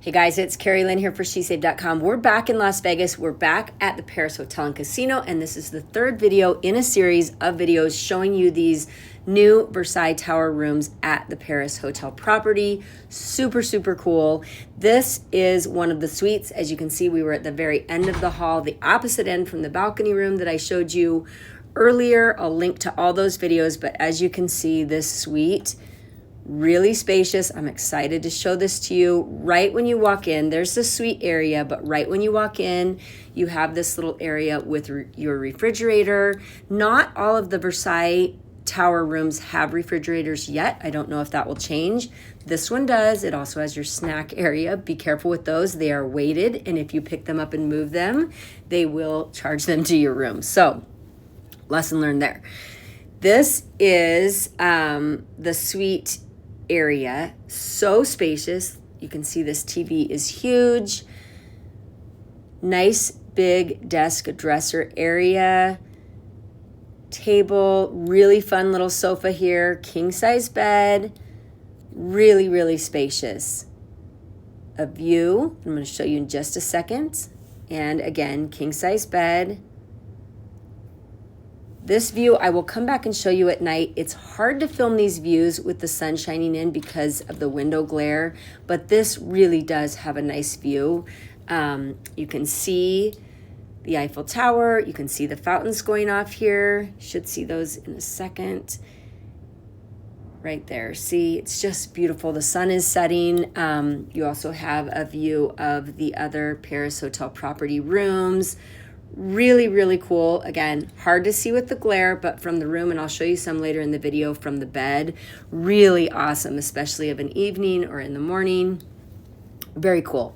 Hey guys, it's Carrie Lynn here for SheSaved.com. We're back in Las Vegas. We're back at the Paris Hotel and Casino, and this is the third video in a series of videos showing you these new Versailles Tower rooms at the Paris Hotel property. Super, super cool. This is one of the suites. As you can see, we were at the very end of the hall, the opposite end from the balcony room that I showed you earlier. I'll link to all those videos, but as you can see, this suite, really spacious. I'm excited to show this to you. Right when you walk in, there's the suite area, but right when you walk in, you have this little area with your refrigerator. Not all of the Versailles Tower rooms have refrigerators yet. I don't know if that will change. This one does. It also has your snack area. Be careful with those. They are weighted, and if you pick them up and move them, they will charge them to your room. So, lesson learned there. This is the suite area. So spacious. You can see this TV is huge. Nice big desk dresser area. Table. Really fun little sofa here. King size bed. Really, really spacious. A view. I'm going to show you in just a second. And again, king size bed. This view, I will come back and show you at night. It's hard to film these views with the sun shining in because of the window glare, but this really does have a nice view. You can see the Eiffel Tower. You can see the fountains going off here. Should see those in a second. Right there. See, it's just beautiful. The sun is setting. You also have a view of the other Paris Hotel property rooms. Really, really cool. Again, hard to see with the glare, but from the room, and I'll show you some later in the video from the bed, really awesome, especially of an evening or in the morning. Very cool.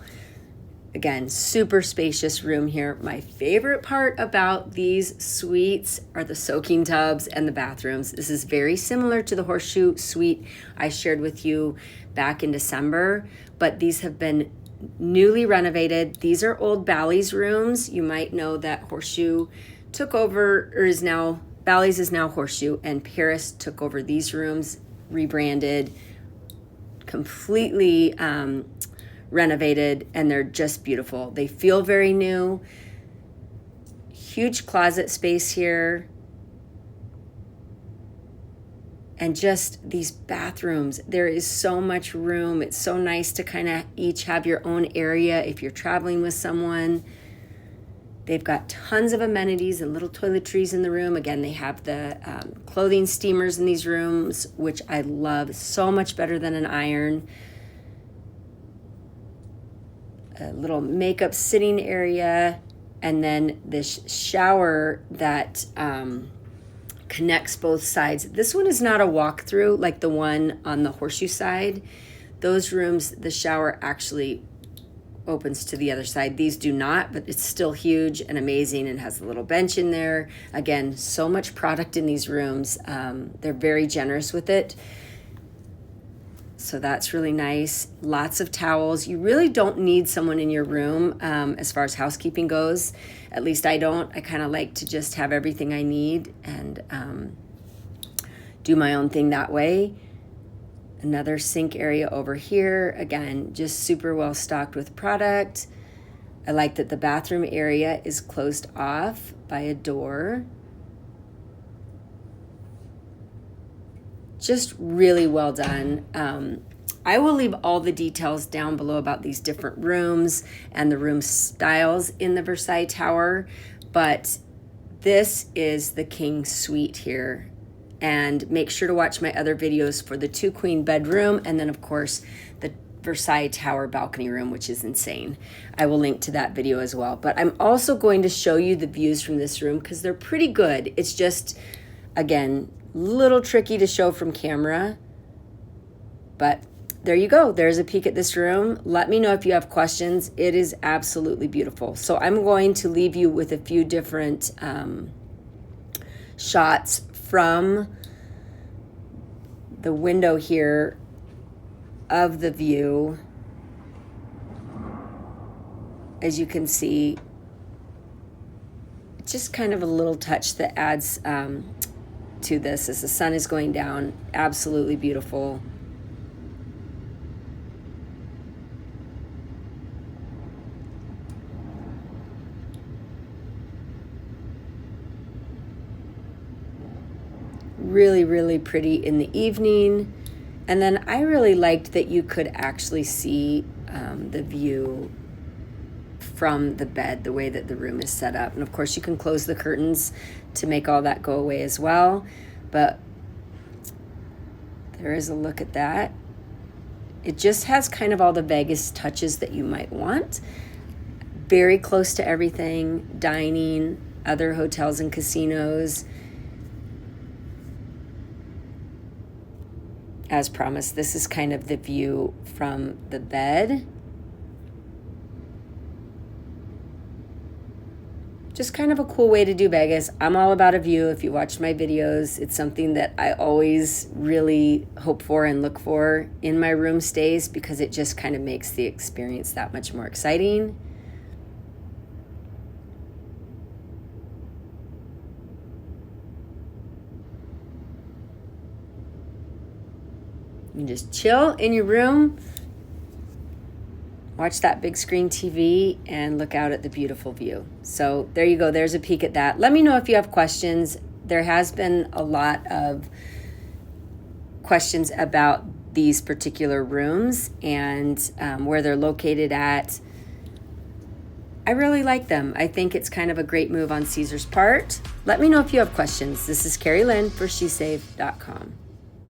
Again, super spacious room here. My favorite part about these suites are the soaking tubs and the bathrooms. This is very similar to the Horseshoe suite I shared with you back in December, but these have been newly renovated. These are old Bally's rooms. You might know that Horseshoe took over, or is now, Bally's is now Horseshoe, and Paris took over these rooms, rebranded, completely renovated, and they're just beautiful. They feel very new. Huge closet space here. And just these bathrooms, there is so much room. It's so nice to kind of each have your own area if you're traveling with someone. They've got tons of amenities and little toiletries in the room. Again, they have the clothing steamers in these rooms, which I love so much better than an iron. A little makeup sitting area, and then this shower that connects both sides. This one is not a walkthrough like the one on the Horseshoe side. Those rooms, the shower actually opens to the other side. These do not, but it's still huge and amazing and has a little bench in there. Again, so much product in these rooms. They're very generous with it. So that's really nice. Lots of towels. You really don't need someone in your room as far as housekeeping goes. At least I don't. I kind of like to just have everything I need and do my own thing that way. Another sink area over here. Again, just super well stocked with product. I like that the bathroom area is closed off by a door. Just really well done. I will leave all the details down below about these different rooms and the room styles in the Versailles Tower, but this is the king suite here. And make sure to watch my other videos for the 2-queen bedroom, and then of course the Versailles Tower balcony room, which is insane. I will link to that video as well. But I'm also going to show you the views from this room because they're pretty good. It's just, again, little tricky to show from camera, but there you go. There's a peek at this room. Let me know if you have questions. It is absolutely beautiful. So I'm going to leave you with a few different shots from the window here of the view. As you can see, just kind of a little touch that adds to this as the sun is going down. Absolutely beautiful. really, really pretty in the evening. And then I really liked that you could actually see the view from the bed, the way that the room is set up. And of course you can close the curtains to make all that go away as well. But there is a look at that. It just has kind of all the Vegas touches that you might want. Very close to everything, dining, other hotels and casinos. As promised, this is kind of the view from the bed. Just kind of a cool way to do Vegas. I'm all about a view. If you watched my videos, it's something that I always really hope for and look for in my room stays because it just kind of makes the experience that much more exciting. You can just chill in your room, watch that big screen TV, and look out at the beautiful view. So there you go. There's a peek at that. Let me know if you have questions. There has been a lot of questions about these particular rooms and where they're located at. I really like them. I think it's kind of a great move on Caesar's part. Let me know if you have questions. This is Carrie Lynn for SheSave.com.